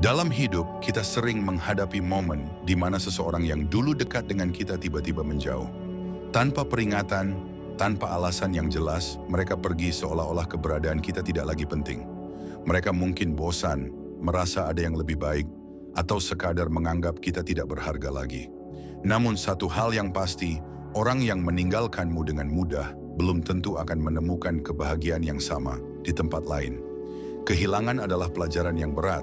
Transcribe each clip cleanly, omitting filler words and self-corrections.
Dalam hidup, kita sering menghadapi momen di mana seseorang yang dulu dekat dengan kita tiba-tiba menjauh. Tanpa peringatan, tanpa alasan yang jelas, mereka pergi seolah-olah keberadaan kita tidak lagi penting. Mereka mungkin bosan, merasa ada yang lebih baik, atau sekadar menganggap kita tidak berharga lagi. Namun satu hal yang pasti, orang yang meninggalkanmu dengan mudah belum tentu akan menemukan kebahagiaan yang sama di tempat lain. Kehilangan adalah pelajaran yang berat,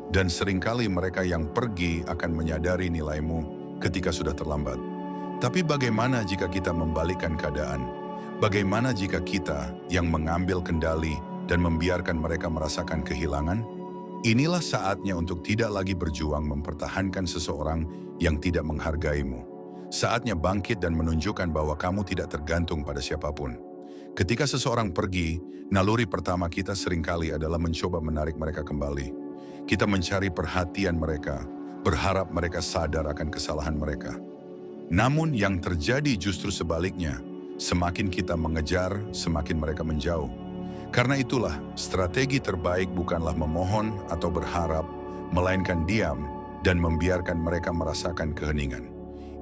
dan seringkali mereka yang pergi akan menyadari nilaimu ketika sudah terlambat. Tapi bagaimana jika kita membalikkan keadaan? Bagaimana jika kita yang mengambil kendali dan membiarkan mereka merasakan kehilangan? Inilah saatnya untuk tidak lagi berjuang mempertahankan seseorang yang tidak menghargaimu. Saatnya bangkit dan menunjukkan bahwa kamu tidak tergantung pada siapapun. Ketika seseorang pergi, naluri pertama kita seringkali adalah mencoba menarik mereka kembali. Kita mencari perhatian mereka, berharap mereka sadar akan kesalahan mereka. Namun yang terjadi justru sebaliknya, semakin kita mengejar, semakin mereka menjauh. Karena itulah, strategi terbaik bukanlah memohon atau berharap, melainkan diam dan membiarkan mereka merasakan keheningan.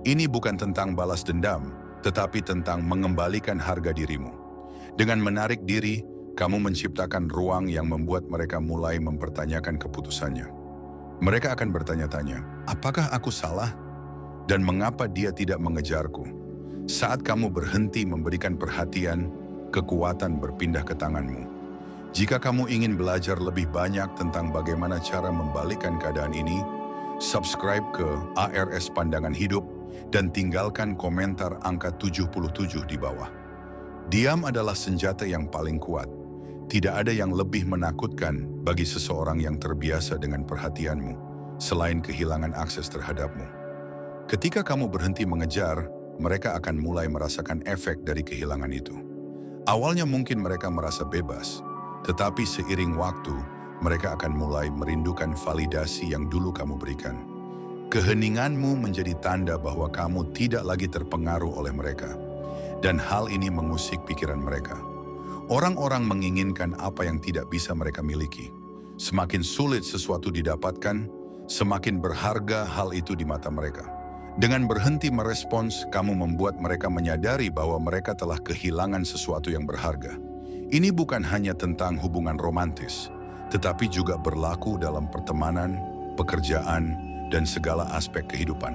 Ini bukan tentang balas dendam, tetapi tentang mengembalikan harga dirimu. Dengan menarik diri, kamu menciptakan ruang yang membuat mereka mulai mempertanyakan keputusannya. Mereka akan bertanya-tanya, apakah aku salah? Dan mengapa dia tidak mengejarku? Saat kamu berhenti memberikan perhatian, kekuatan berpindah ke tanganmu. Jika kamu ingin belajar lebih banyak tentang bagaimana cara membalikkan keadaan ini, subscribe ke ARS Pandangan Hidup dan tinggalkan komentar angka 77 di bawah. Diam adalah senjata yang paling kuat. Tidak ada yang lebih menakutkan bagi seseorang yang terbiasa dengan perhatianmu, selain kehilangan akses terhadapmu. Ketika kamu berhenti mengejar, mereka akan mulai merasakan efek dari kehilangan itu. Awalnya mungkin mereka merasa bebas, tetapi seiring waktu, mereka akan mulai merindukan validasi yang dulu kamu berikan. Keheninganmu menjadi tanda bahwa kamu tidak lagi terpengaruh oleh mereka, dan hal ini mengusik pikiran mereka. Orang-orang menginginkan apa yang tidak bisa mereka miliki. Semakin sulit sesuatu didapatkan, semakin berharga hal itu di mata mereka. Dengan berhenti merespons, kamu membuat mereka menyadari bahwa mereka telah kehilangan sesuatu yang berharga. Ini bukan hanya tentang hubungan romantis, tetapi juga berlaku dalam pertemanan, pekerjaan, dan segala aspek kehidupan.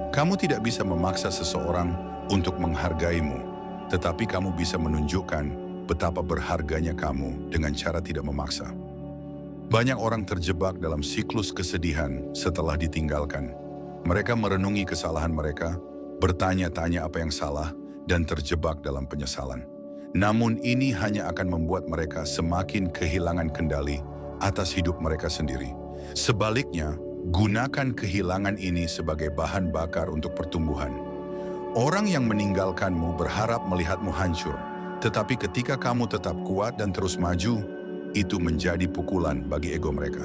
Kamu tidak bisa memaksa seseorang untuk menghargaimu, tetapi kamu bisa menunjukkan betapa berharganya kamu dengan cara tidak memaksa. Banyak orang terjebak dalam siklus kesedihan setelah ditinggalkan. Mereka merenungi kesalahan mereka, bertanya-tanya apa yang salah, dan terjebak dalam penyesalan. Namun ini hanya akan membuat mereka semakin kehilangan kendali atas hidup mereka sendiri. Sebaliknya, gunakan kehilangan ini sebagai bahan bakar untuk pertumbuhan. Orang yang meninggalkanmu berharap melihatmu hancur, tetapi ketika kamu tetap kuat dan terus maju, itu menjadi pukulan bagi ego mereka.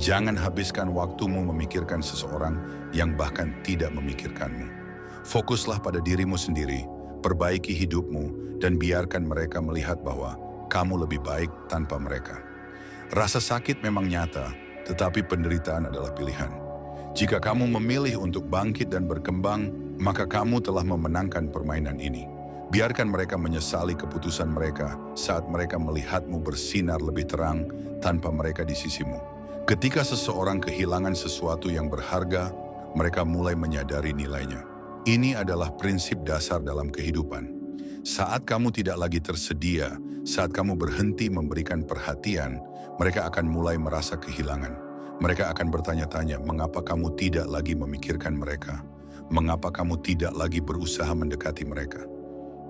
Jangan habiskan waktumu memikirkan seseorang yang bahkan tidak memikirkanmu. Fokuslah pada dirimu sendiri, perbaiki hidupmu, dan biarkan mereka melihat bahwa kamu lebih baik tanpa mereka. Rasa sakit memang nyata, tetapi penderitaan adalah pilihan. Jika kamu memilih untuk bangkit dan berkembang, maka kamu telah memenangkan permainan ini. Biarkan mereka menyesali keputusan mereka saat mereka melihatmu bersinar lebih terang tanpa mereka di sisimu. Ketika seseorang kehilangan sesuatu yang berharga, mereka mulai menyadari nilainya. Ini adalah prinsip dasar dalam kehidupan. Saat kamu tidak lagi tersedia, saat kamu berhenti memberikan perhatian, mereka akan mulai merasa kehilangan. Mereka akan bertanya-tanya, mengapa kamu tidak lagi memikirkan mereka? Mengapa kamu tidak lagi berusaha mendekati mereka?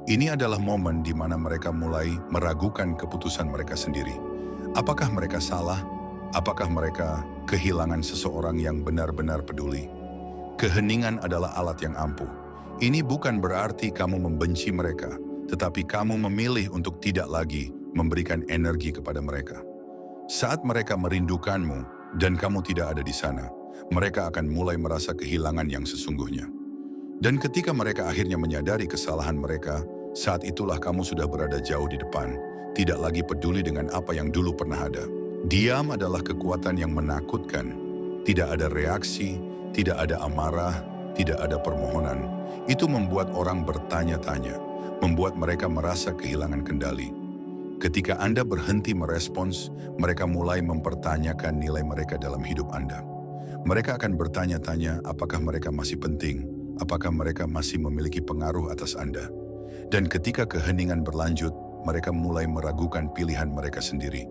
Ini adalah momen di mana mereka mulai meragukan keputusan mereka sendiri. Apakah mereka salah? Apakah mereka kehilangan seseorang yang benar-benar peduli? Keheningan adalah alat yang ampuh. Ini bukan berarti kamu membenci mereka, tetapi kamu memilih untuk tidak lagi memberikan energi kepada mereka. Saat mereka merindukanmu dan kamu tidak ada di sana, mereka akan mulai merasa kehilangan yang sesungguhnya. Dan ketika mereka akhirnya menyadari kesalahan mereka, saat itulah kamu sudah berada jauh di depan, tidak lagi peduli dengan apa yang dulu pernah ada. Diam adalah kekuatan yang menakutkan, Tidak ada reaksi, tidak ada amarah, tidak ada permohonan. Itu membuat orang bertanya-tanya, membuat mereka merasa kehilangan kendali. Ketika Anda berhenti merespons, mereka mulai mempertanyakan nilai mereka dalam hidup Anda. Mereka akan bertanya-tanya apakah mereka masih penting, apakah mereka masih memiliki pengaruh atas Anda. Dan ketika keheningan berlanjut, mereka mulai meragukan pilihan mereka sendiri.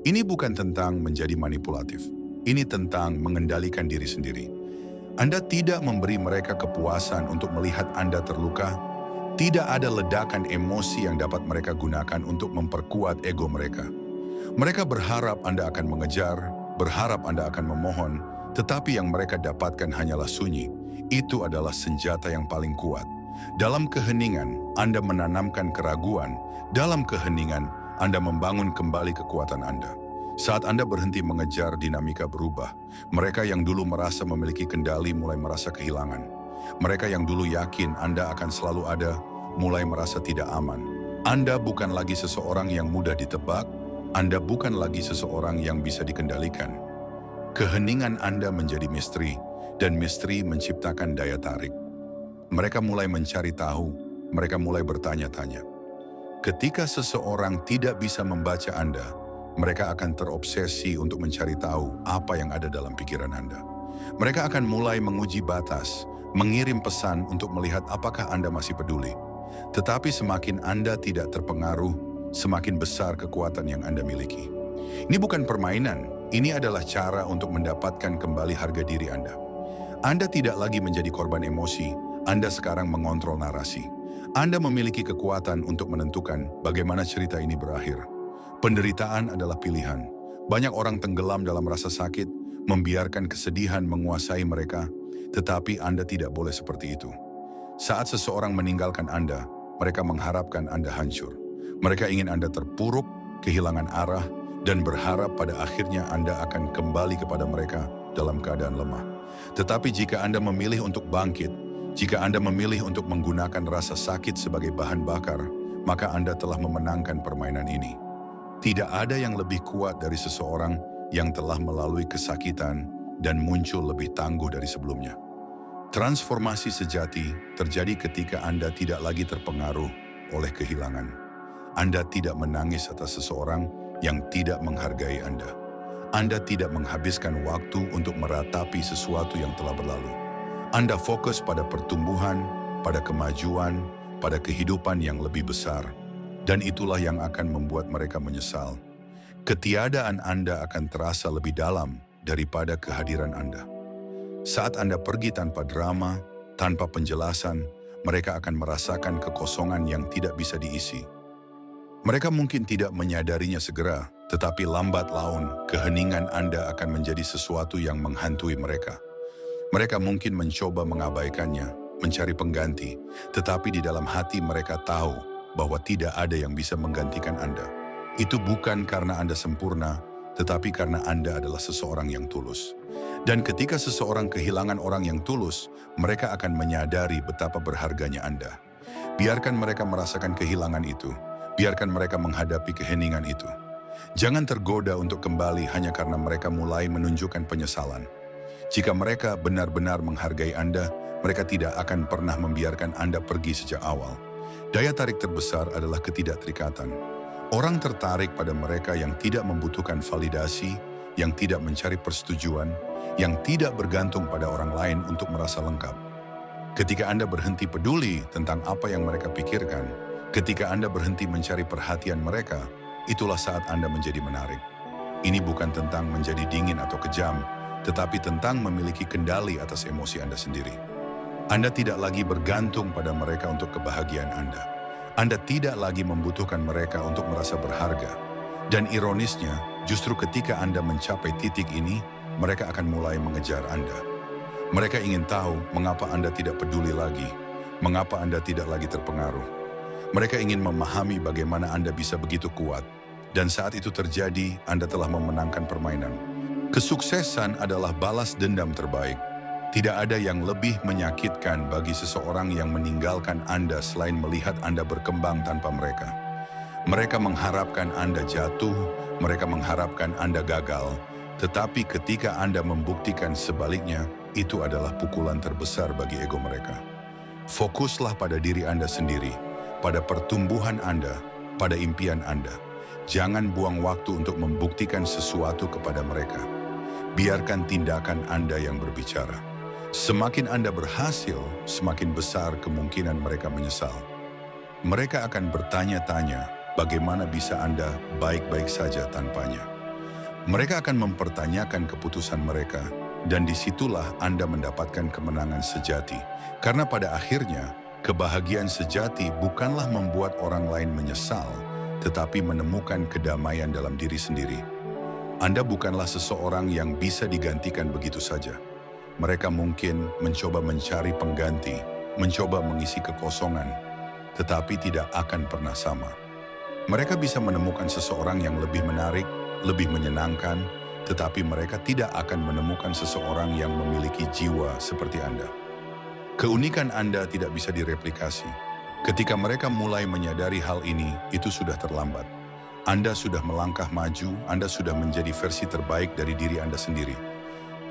Ini bukan tentang menjadi manipulatif. Ini tentang mengendalikan diri sendiri. Anda tidak memberi mereka kepuasan untuk melihat Anda terluka. Tidak ada ledakan emosi yang dapat mereka gunakan untuk memperkuat ego mereka. Mereka berharap Anda akan mengejar, berharap Anda akan memohon, tetapi yang mereka dapatkan hanyalah sunyi. Itu adalah senjata yang paling kuat. Dalam keheningan, Anda menanamkan keraguan. Dalam keheningan, Anda membangun kembali kekuatan Anda. Saat Anda berhenti mengejar, dinamika berubah. Mereka yang dulu merasa memiliki kendali mulai merasa kehilangan. Mereka yang dulu yakin Anda akan selalu ada, mulai merasa tidak aman. Anda bukan lagi seseorang yang mudah ditebak. Anda bukan lagi seseorang yang bisa dikendalikan. Keheningan Anda menjadi misteri, dan misteri menciptakan daya tarik. Mereka mulai mencari tahu, mereka mulai bertanya-tanya. Ketika seseorang tidak bisa membaca Anda, mereka akan terobsesi untuk mencari tahu apa yang ada dalam pikiran Anda. Mereka akan mulai menguji batas, mengirim pesan untuk melihat apakah Anda masih peduli. Tetapi semakin Anda tidak terpengaruh, semakin besar kekuatan yang Anda miliki. Ini bukan permainan, ini adalah cara untuk mendapatkan kembali harga diri Anda. Anda tidak lagi menjadi korban emosi, Anda sekarang mengontrol narasi. Anda memiliki kekuatan untuk menentukan bagaimana cerita ini berakhir. Penderitaan adalah pilihan. Banyak orang tenggelam dalam rasa sakit, membiarkan kesedihan menguasai mereka, tetapi Anda tidak boleh seperti itu. Saat seseorang meninggalkan Anda, mereka mengharapkan Anda hancur. Mereka ingin Anda terpuruk, kehilangan arah, dan berharap pada akhirnya Anda akan kembali kepada mereka dalam keadaan lemah. Tetapi jika Anda memilih untuk bangkit, jika Anda memilih untuk menggunakan rasa sakit sebagai bahan bakar, maka Anda telah memenangkan permainan ini. Tidak ada yang lebih kuat dari seseorang yang telah melalui kesakitan dan muncul lebih tangguh dari sebelumnya. Transformasi sejati terjadi ketika Anda tidak lagi terpengaruh oleh kehilangan. Anda tidak menangis atas seseorang yang tidak menghargai Anda. Anda tidak menghabiskan waktu untuk meratapi sesuatu yang telah berlalu. Anda fokus pada pertumbuhan, pada kemajuan, pada kehidupan yang lebih besar. Dan itulah yang akan membuat mereka menyesal. Ketiadaan Anda akan terasa lebih dalam daripada kehadiran Anda. Saat Anda pergi tanpa drama, tanpa penjelasan, mereka akan merasakan kekosongan yang tidak bisa diisi. Mereka mungkin tidak menyadarinya segera, tetapi lambat laun keheningan Anda akan menjadi sesuatu yang menghantui mereka. Mereka mungkin mencoba mengabaikannya, mencari pengganti, tetapi di dalam hati mereka tahu bahwa tidak ada yang bisa menggantikan Anda. Itu bukan karena Anda sempurna, tetapi karena Anda adalah seseorang yang tulus. Dan ketika seseorang kehilangan orang yang tulus, mereka akan menyadari betapa berharganya Anda. Biarkan mereka merasakan kehilangan itu. Biarkan mereka menghadapi keheningan itu. Jangan tergoda untuk kembali hanya karena mereka mulai menunjukkan penyesalan. Jika mereka benar-benar menghargai Anda, mereka tidak akan pernah membiarkan Anda pergi sejak awal. Daya tarik terbesar adalah ketidakterikatan. Orang tertarik pada mereka yang tidak membutuhkan validasi, yang tidak mencari persetujuan, yang tidak bergantung pada orang lain untuk merasa lengkap. Ketika Anda berhenti peduli tentang apa yang mereka pikirkan, ketika Anda berhenti mencari perhatian mereka, itulah saat Anda menjadi menarik. Ini bukan tentang menjadi dingin atau kejam, tetapi tentang memiliki kendali atas emosi Anda sendiri. Anda tidak lagi bergantung pada mereka untuk kebahagiaan Anda. Anda tidak lagi membutuhkan mereka untuk merasa berharga. Dan ironisnya, justru ketika Anda mencapai titik ini, mereka akan mulai mengejar Anda. Mereka ingin tahu mengapa Anda tidak peduli lagi, mengapa Anda tidak lagi terpengaruh. Mereka ingin memahami bagaimana Anda bisa begitu kuat. Dan saat itu terjadi, Anda telah memenangkan permainan. Kesuksesan adalah balas dendam terbaik. Tidak ada yang lebih menyakitkan bagi seseorang yang meninggalkan Anda selain melihat Anda berkembang tanpa mereka. Mereka mengharapkan Anda jatuh, mereka mengharapkan Anda gagal, Tetapi ketika Anda membuktikan sebaliknya, itu adalah pukulan terbesar bagi ego mereka. Fokuslah pada diri Anda sendiri, pada pertumbuhan Anda, pada impian Anda. Jangan buang waktu untuk membuktikan sesuatu kepada mereka. Biarkan tindakan Anda yang berbicara. Semakin Anda berhasil, semakin besar kemungkinan mereka menyesal. Mereka akan bertanya-tanya, bagaimana bisa Anda baik-baik saja tanpanya. Mereka akan mempertanyakan keputusan mereka, dan disitulah Anda mendapatkan kemenangan sejati. Karena pada akhirnya, kebahagiaan sejati bukanlah membuat orang lain menyesal, tetapi menemukan kedamaian dalam diri sendiri. Anda bukanlah seseorang yang bisa digantikan begitu saja. Mereka mungkin mencoba mencari pengganti, mencoba mengisi kekosongan, tetapi tidak akan pernah sama. Mereka bisa menemukan seseorang yang lebih menarik, lebih menyenangkan, tetapi mereka tidak akan menemukan seseorang yang memiliki jiwa seperti Anda. Keunikan Anda tidak bisa direplikasi. Ketika mereka mulai menyadari hal ini, itu sudah terlambat. Anda sudah melangkah maju, Anda sudah menjadi versi terbaik dari diri Anda sendiri.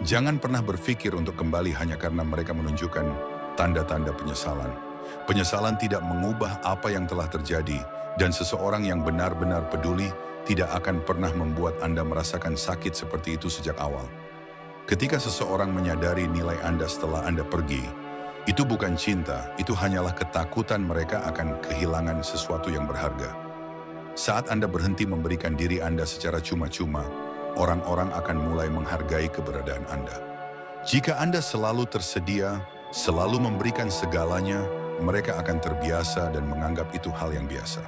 Jangan pernah berpikir untuk kembali hanya karena mereka menunjukkan tanda-tanda penyesalan. Penyesalan tidak mengubah apa yang telah terjadi, dan seseorang yang benar-benar peduli tidak akan pernah membuat Anda merasakan sakit seperti itu sejak awal. Ketika seseorang menyadari nilai Anda setelah Anda pergi, itu bukan cinta, itu hanyalah ketakutan mereka akan kehilangan sesuatu yang berharga. Saat Anda berhenti memberikan diri Anda secara cuma-cuma, orang-orang akan mulai menghargai keberadaan Anda. Jika Anda selalu tersedia, selalu memberikan segalanya, mereka akan terbiasa dan menganggap itu hal yang biasa.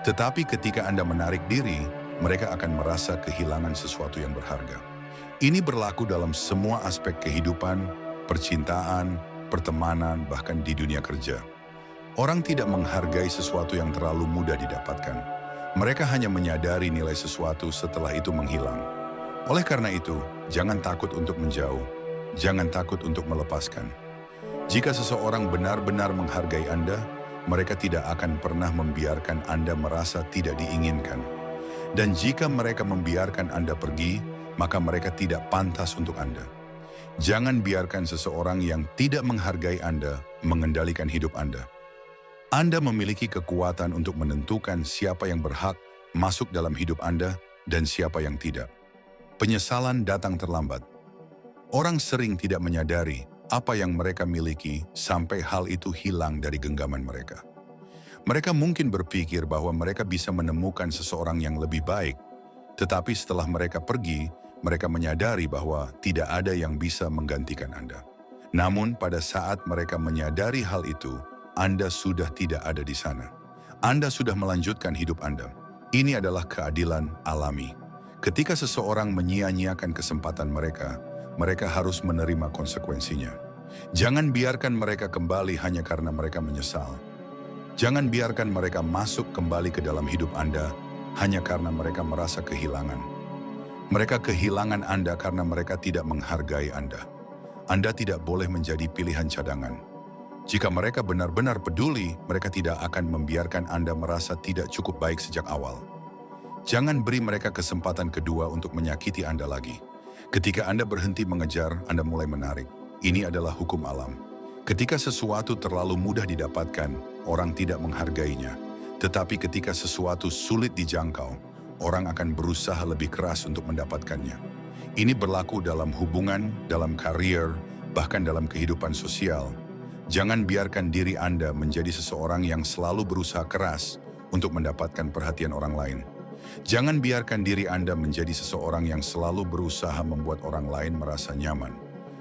Tetapi ketika Anda menarik diri, mereka akan merasa kehilangan sesuatu yang berharga. Ini berlaku dalam semua aspek kehidupan, percintaan, pertemanan, bahkan di dunia kerja. Orang tidak menghargai sesuatu yang terlalu mudah didapatkan. Mereka hanya menyadari nilai sesuatu setelah itu menghilang. Oleh karena itu, jangan takut untuk menjauh. Jangan takut untuk melepaskan. Jika seseorang benar-benar menghargai Anda, mereka tidak akan pernah membiarkan Anda merasa tidak diinginkan. Dan jika mereka membiarkan Anda pergi, maka mereka tidak pantas untuk Anda. Jangan biarkan seseorang yang tidak menghargai Anda mengendalikan hidup Anda. Anda memiliki kekuatan untuk menentukan siapa yang berhak masuk dalam hidup Anda dan siapa yang tidak. Penyesalan datang terlambat. Orang sering tidak menyadari apa yang mereka miliki sampai hal itu hilang dari genggaman mereka. Mereka mungkin berpikir bahwa mereka bisa menemukan seseorang yang lebih baik, tetapi setelah mereka pergi, mereka menyadari bahwa tidak ada yang bisa menggantikan Anda. Namun pada saat mereka menyadari hal itu, Anda sudah tidak ada di sana. Anda sudah melanjutkan hidup Anda. Ini adalah keadilan alami. Ketika seseorang menyia-nyiakan kesempatan mereka, mereka harus menerima konsekuensinya. Jangan biarkan mereka kembali hanya karena mereka menyesal. Jangan biarkan mereka masuk kembali ke dalam hidup Anda hanya karena mereka merasa kehilangan. Mereka kehilangan Anda karena mereka tidak menghargai Anda. Anda tidak boleh menjadi pilihan cadangan. Jika mereka benar-benar peduli, mereka tidak akan membiarkan Anda merasa tidak cukup baik sejak awal. Jangan beri mereka kesempatan kedua untuk menyakiti Anda lagi. Ketika Anda berhenti mengejar, Anda mulai menarik. Ini adalah hukum alam. Ketika sesuatu terlalu mudah didapatkan, orang tidak menghargainya. Tetapi ketika sesuatu sulit dijangkau, orang akan berusaha lebih keras untuk mendapatkannya. Ini berlaku dalam hubungan, dalam karier, bahkan dalam kehidupan sosial. Jangan biarkan diri Anda menjadi seseorang yang selalu berusaha keras untuk mendapatkan perhatian orang lain. Jangan biarkan diri Anda menjadi seseorang yang selalu berusaha membuat orang lain merasa nyaman,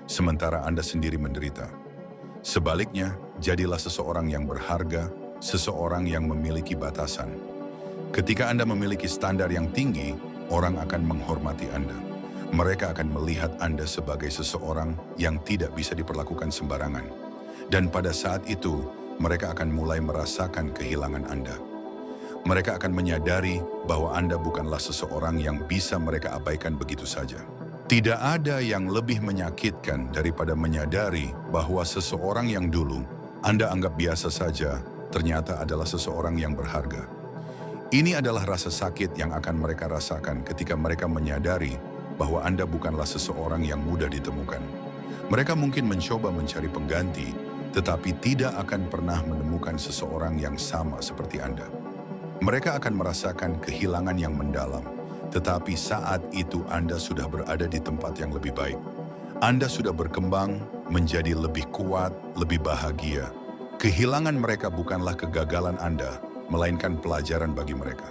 sementara Anda sendiri menderita. Sebaliknya, jadilah seseorang yang berharga, seseorang yang memiliki batasan. Ketika Anda memiliki standar yang tinggi, orang akan menghormati Anda. Mereka akan melihat Anda sebagai seseorang yang tidak bisa diperlakukan sembarangan. Dan pada saat itu, mereka akan mulai merasakan kehilangan Anda. Mereka akan menyadari bahwa Anda bukanlah seseorang yang bisa mereka abaikan begitu saja. Tidak ada yang lebih menyakitkan daripada menyadari bahwa seseorang yang dulu Anda anggap biasa saja, ternyata adalah seseorang yang berharga. Ini adalah rasa sakit yang akan mereka rasakan ketika mereka menyadari bahwa Anda bukanlah seseorang yang mudah ditemukan. Mereka mungkin mencoba mencari pengganti, tetapi tidak akan pernah menemukan seseorang yang sama seperti Anda. Mereka akan merasakan kehilangan yang mendalam, tetapi saat itu Anda sudah berada di tempat yang lebih baik. Anda sudah berkembang menjadi lebih kuat, lebih bahagia. Kehilangan mereka bukanlah kegagalan Anda, melainkan pelajaran bagi mereka.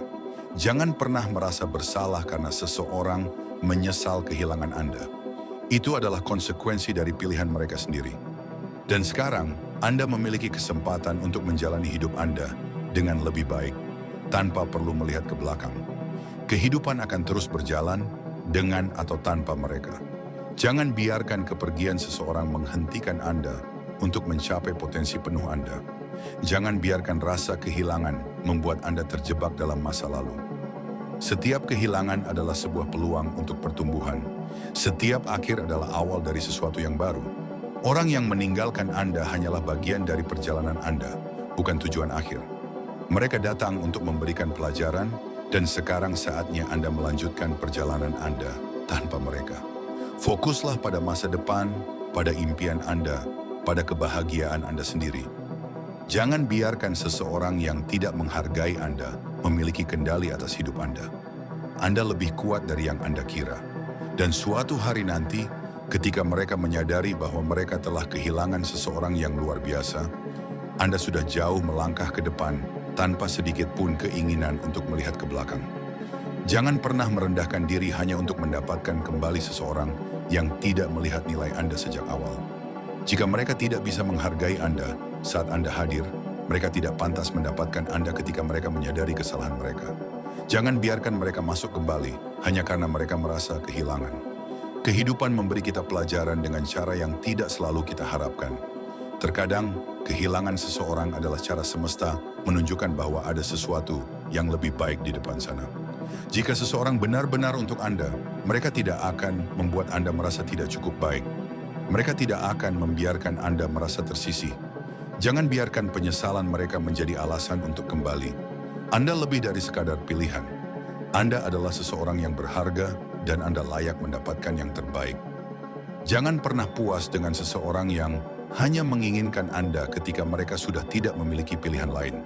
Jangan pernah merasa bersalah karena seseorang menyesal kehilangan Anda. Itu adalah konsekuensi dari pilihan mereka sendiri. Dan sekarang, Anda memiliki kesempatan untuk menjalani hidup Anda dengan lebih baik, tanpa perlu melihat ke belakang. Kehidupan akan terus berjalan dengan atau tanpa mereka. Jangan biarkan kepergian seseorang menghentikan Anda untuk mencapai potensi penuh Anda. Jangan biarkan rasa kehilangan membuat Anda terjebak dalam masa lalu. Setiap kehilangan adalah sebuah peluang untuk pertumbuhan. Setiap akhir adalah awal dari sesuatu yang baru. Orang yang meninggalkan Anda hanyalah bagian dari perjalanan Anda, bukan tujuan akhir. Mereka datang untuk memberikan pelajaran, dan sekarang saatnya Anda melanjutkan perjalanan Anda tanpa mereka. Fokuslah pada masa depan, pada impian Anda, pada kebahagiaan Anda sendiri. Jangan biarkan seseorang yang tidak menghargai Anda memiliki kendali atas hidup Anda. Anda lebih kuat dari yang Anda kira. Dan suatu hari nanti, ketika mereka menyadari bahwa mereka telah kehilangan seseorang yang luar biasa, Anda sudah jauh melangkah ke depan tanpa sedikit pun keinginan untuk melihat ke belakang. Jangan pernah merendahkan diri hanya untuk mendapatkan kembali seseorang yang tidak melihat nilai Anda sejak awal. Jika mereka tidak bisa menghargai Anda saat Anda hadir, mereka tidak pantas mendapatkan Anda ketika mereka menyadari kesalahan mereka. Jangan biarkan mereka masuk kembali hanya karena mereka merasa kehilangan. Kehidupan memberi kita pelajaran dengan cara yang tidak selalu kita harapkan. Terkadang, kehilangan seseorang adalah cara semesta menunjukkan bahwa ada sesuatu yang lebih baik di depan sana. Jika seseorang benar-benar untuk Anda, mereka tidak akan membuat Anda merasa tidak cukup baik. Mereka tidak akan membiarkan Anda merasa tersisih. Jangan biarkan penyesalan mereka menjadi alasan untuk kembali. Anda lebih dari sekadar pilihan. Anda adalah seseorang yang berharga dan Anda layak mendapatkan yang terbaik. Jangan pernah puas dengan seseorang yang hanya menginginkan Anda ketika mereka sudah tidak memiliki pilihan lain.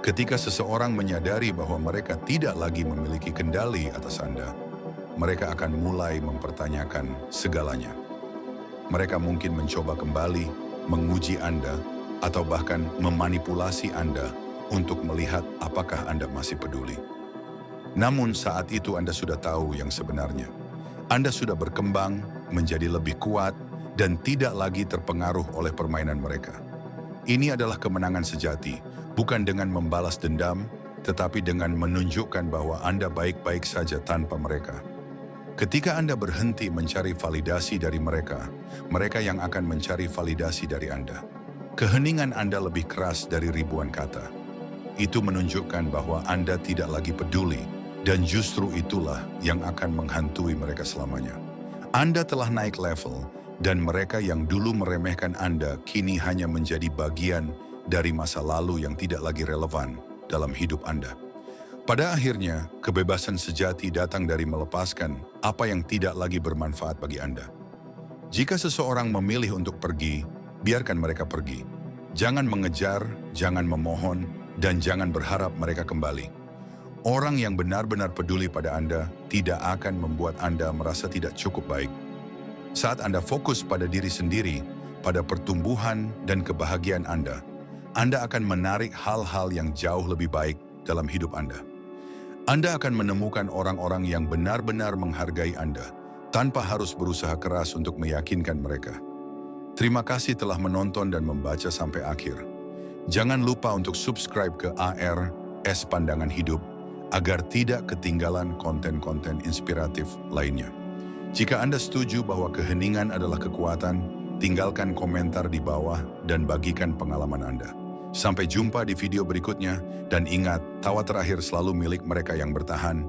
Ketika seseorang menyadari bahwa mereka tidak lagi memiliki kendali atas Anda, mereka akan mulai mempertanyakan segalanya. Mereka mungkin mencoba kembali, menguji Anda, atau bahkan memanipulasi Anda untuk melihat apakah Anda masih peduli. Namun saat itu Anda sudah tahu yang sebenarnya. Anda sudah berkembang, menjadi lebih kuat, dan tidak lagi terpengaruh oleh permainan mereka. Ini adalah kemenangan sejati, bukan dengan membalas dendam, tetapi dengan menunjukkan bahwa Anda baik-baik saja tanpa mereka. Ketika Anda berhenti mencari validasi dari mereka, mereka yang akan mencari validasi dari Anda. Keheningan Anda lebih keras dari ribuan kata. Itu menunjukkan bahwa Anda tidak lagi peduli, dan justru itulah yang akan menghantui mereka selamanya. Anda telah naik level, dan mereka yang dulu meremehkan Anda kini hanya menjadi bagian dari masa lalu yang tidak lagi relevan dalam hidup Anda. Pada akhirnya, kebebasan sejati datang dari melepaskan apa yang tidak lagi bermanfaat bagi Anda. Jika seseorang memilih untuk pergi, biarkan mereka pergi. Jangan mengejar, jangan memohon, dan jangan berharap mereka kembali. Orang yang benar-benar peduli pada Anda tidak akan membuat Anda merasa tidak cukup baik. Saat Anda fokus pada diri sendiri, pada pertumbuhan dan kebahagiaan Anda akan menarik hal-hal yang jauh lebih baik dalam hidup Anda. Anda akan menemukan orang-orang yang benar-benar menghargai Anda tanpa harus berusaha keras untuk meyakinkan mereka. Terima kasih telah menonton dan membaca sampai akhir. Jangan lupa untuk subscribe ke ARS Pandangan Hidup agar tidak ketinggalan konten-konten inspiratif lainnya. Jika Anda setuju bahwa keheningan adalah kekuatan, tinggalkan komentar di bawah dan bagikan pengalaman Anda. Sampai jumpa di video berikutnya, dan ingat, tawa terakhir selalu milik mereka yang bertahan.